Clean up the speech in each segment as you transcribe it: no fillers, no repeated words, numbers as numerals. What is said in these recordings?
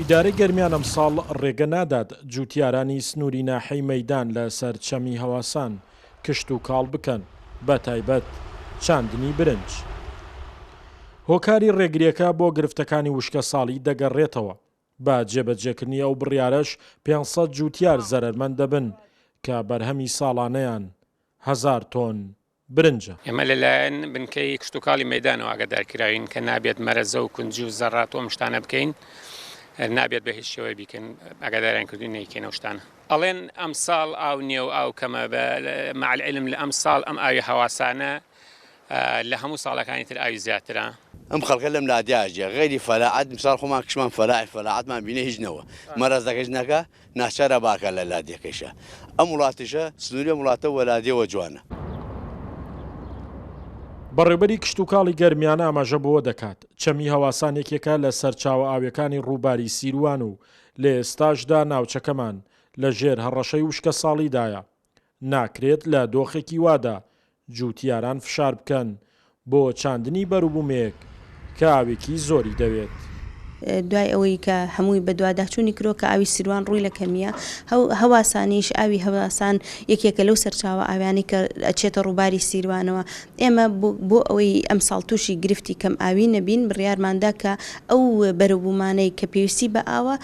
ئیدارەی گەرمیان ئەمساڵ ڕێگە نادات جوتیارانی سنووری ناحەی مەیدان لە سەر چەمی هەواسان کشت و کاڵ بکەن بە تایبەت چاندنی برنج. هۆکاری ڕێگریەکە بۆ گرفتەکانی وشکە ساڵی دەگەڕێتەوە بە جێبەجێکردنی ئەو بڕیارەش 500 جوتیار زەرمەند دەبن کە بەرهەمی ساڵانەیان 1000 تۆن برنجە. ئێمە لەلایەن بنکەی کشت و کاڵی مەیدانەوە ئاگادارکراوین کە نابێت مەرەزە و کونجی و زەڕات و ئەم شتانە بکەین، نابێت بە هیچ شێوەیە بیکەن، ئاگاداریان کردوین نەیکەینەوە شتانە. ئەڵێن ئەم ساڵ ئاو نییە و ئاو کەمە مع العلم لە ئەم ساڵ ئەم ئاوی هەواسانە لە هەموو ساڵەکانی تر ئاوی زیاترە. ئەم خەڵکە لەم لادیاژە غیری فەلاعەت مثال خۆمان کشمان فەلاعەتمان بینە هیچ نەوە مەرەزەکەش نەکە ناچارە باکە لە لادیەکەیشە. ئەم وڵاتیشە سنووری وڵاتە وەلادیەوە جوانە. بەڕێوەبەری کشت و کاڵی گەرمیانە ئاماژە بۆوە دەکات چەمی هەواسان یەکێکە لە سەرچاوە ئاویەکانی ڕووباری سیروان و لە ئێستاشدا ناوچەکەمان لە ژێر هەڕەشەی وشکە ساڵیدایە. ناکرێت لە دۆخێکی وادا جوتیاران فشار بکەن بۆ چاندنی بەروبوومەیەک کە ئاوێکی زۆری دەوێت. دوای ئەوەی کە هەمووی بە دوواداچوونی کرۆ کە ئاوی سیروان ڕووی لە کەمیە هەواسانیش ئاوی هەواسان یەکێکە لەو سەرچاوە ئاویانی کە ئەچێتە ڕووباری سیروانەوە. ئێمە بۆ ئەوەی ئەمساڵ تووشی گرفتی کەم ئاوی نەبین بڕیارماندا کە ئەو بەروبوومانەی کە پێویستی بە ئاوە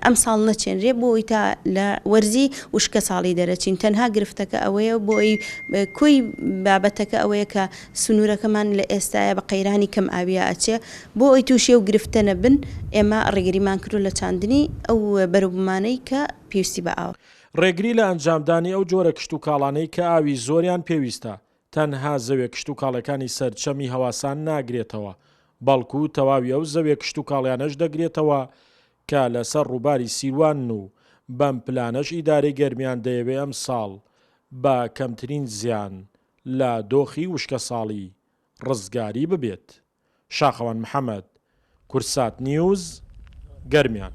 ئەم ساڵ نەچێنرێ بۆی تا لە وەرزی وشکە ساڵی دەرەچین. تەنها گرفتەکە ئەوەیە بۆی کۆی بابەتەکە ئەوەیە کە سنوورەکەمان لە ئێستاە بە قەیرانی کەم ئاویە ئەچێ بۆ ئەوی تووشێ و گرفتە نەبن ئێمە ڕێگریمان کردو لە چاندنی ئەو بەروبوومانەی کە پێویستی بە ئاو. ڕێگری لە ئەنجامدانی ئەو جۆرە کشت و کاڵانەی کە ئاوی زۆریان پێویستە تەنها زەوێ کشت و کاڵەکانی سەرچەمی هەواسان ناگرێتەوە، بەڵکو تەواوی ئەو زەوێ کشت و کاڵیانەش دەگرێتەوە کە لەسەر ڕووباری سیروان و بەم پلانەش ئیدارەی گەرمیان دەیەوێ ئەم ساڵ بە کەمترین زیان لە دۆخی وشکە ساڵی ڕزگاری ببێت. شاخەوان محەممەد، کورسات نیوز، گەرمیان.